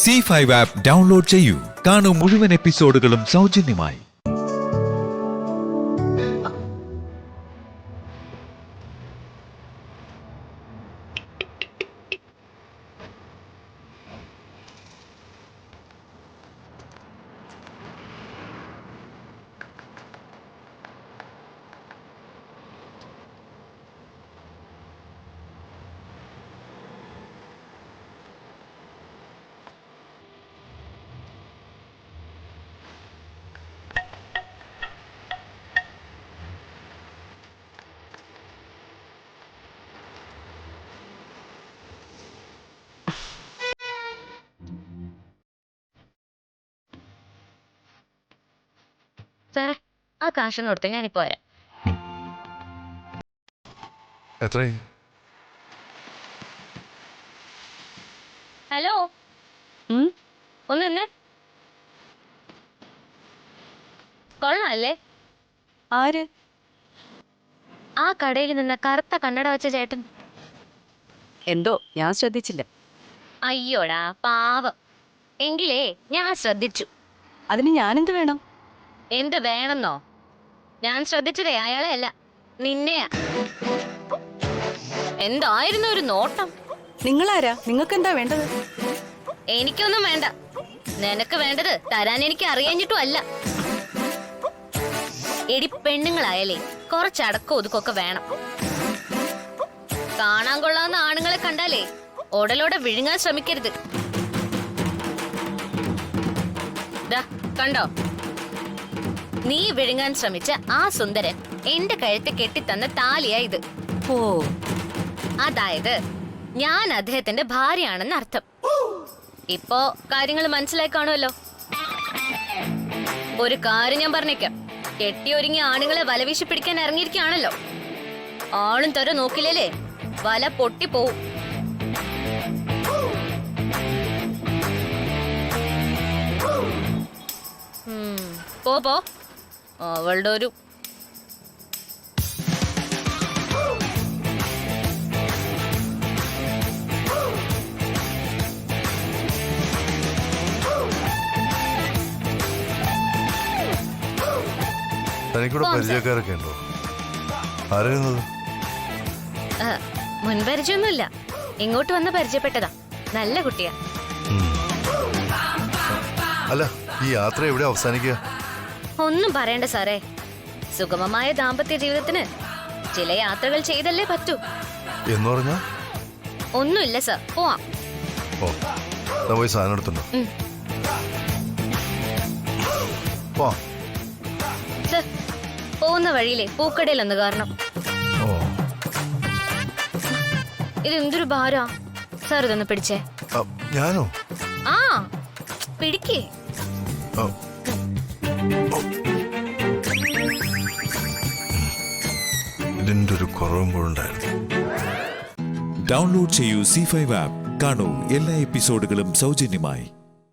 C5 app download ചെയ്യൂ. കാണൂ മുഴുവൻ എപ്പിസോഡുകളും സൗജന്യമായി. സാറേ, ആ കാശൊന്നും കൊടുത്ത് ഞാനിപ്പോ വരാം. എത്രയായി? ഹലോ, ഒന്ന് നിന്ന്. കൊള്ളാല്ലേ? ആര്? ആ കടയിൽ നിന്ന് കറുത്ത കണ്ണട വെച്ച ചേട്ടൻ. എന്തോ ഞാൻ ശ്രദ്ധിച്ചില്ല. അയ്യോടാ പാവം. എങ്കിലേ ഞാൻ ശ്രദ്ധിച്ചു. അതിന് ഞാനെന്ത് വേണം? എന്ത് വേണമെന്നോ? ഞാൻ ശ്രദ്ധിച്ചതേ അയാളെ അല്ല, നിന്നെയാ. എന്തായിരുന്നു ഒരു നോട്ടം? നിങ്ങളാരാ? നിങ്ങൾക്ക് എന്താ വേണ്ടത്? എനിക്കൊന്നും വേണ്ട. നിനക്ക് വേണ്ടത് തരാൻ എനിക്ക് അറിയാഞ്ഞിട്ടും അല്ല. എടി പെണ്ണുങ്ങളായാലേ കുറച്ചടക്കം ഒതുക്കൊക്കെ വേണം. കാണാൻ കൊള്ളാവുന്ന ആണുങ്ങളെ കണ്ടാലേ ഉടലോടെ വിഴുങ്ങാൻ ശ്രമിക്കരുത്. കണ്ടോ, നീ വിഴുങ്ങാൻ ശ്രമിച്ച ആ സുന്ദരൻ എന്റെ കഴുത്ത് കെട്ടിത്തന്ന താലിയാ ഇത്. ഓ, അതായത് ഞാൻ അദ്ദേഹത്തിന്റെ ഭാര്യയാണെന്ന് അർത്ഥം. ഇപ്പോ കാര്യങ്ങൾ മനസ്സിലായി കാണുമല്ലോ. ഒരു കാര്യം ഞാൻ പറഞ്ഞേക്കാം, കെട്ടിയൊരുങ്ങി ആണുങ്ങളെ വലവീശി പിടിക്കാൻ ഇറങ്ങിയിരിക്കുകയാണല്ലോ. ആളും തര നോക്കില്ലേ, വല പൊട്ടിപ്പോവും. പോ അവളുടെ ഒരു തനിക്കൂടെ പരിചയക്കാരൊക്കെ ഉണ്ടോ? ആരായിരുന്നത്? മുൻപരിചയമൊന്നുമില്ല, ഇങ്ങോട്ട് വന്ന് പരിചയപ്പെട്ടതാ. നല്ല കുട്ടിയാ. അല്ല, ഈ യാത്ര എവിടെ അവസാനിക്കുക? ഒന്നും പറയണ്ട സാറേ, സുഗമമായ ദാമ്പത്യ ജീവിതത്തിന് ചില യാത്രകൾ ചെയ്തല്ലേ പറ്റൂ. എന്ന് പറഞ്ഞാ? ഒന്നുമില്ല സാർ, പോവാം. ഓ, പോയി സാധനം എടുത്തുണ്ടോ? സാർ, പോകുന്ന വഴിയിലെ പൂക്കടയിലൊന്ന് കാരണം. ഇതെന്തൊരു ഭാരാ സാർ, ഇതൊന്ന് പിടിച്ചേ. ഞാനോ? ആ, പിടിക്കേ. ഇതിന്റെ ഒരു കുറവും കൂടെ ഉണ്ടായിരുന്നു. ഡൗൺലോഡ് ചെയ്യൂ C5 ആപ്പ്. കാണൂ എല്ലാ എപ്പിസോഡുകളും സൗജന്യമായി.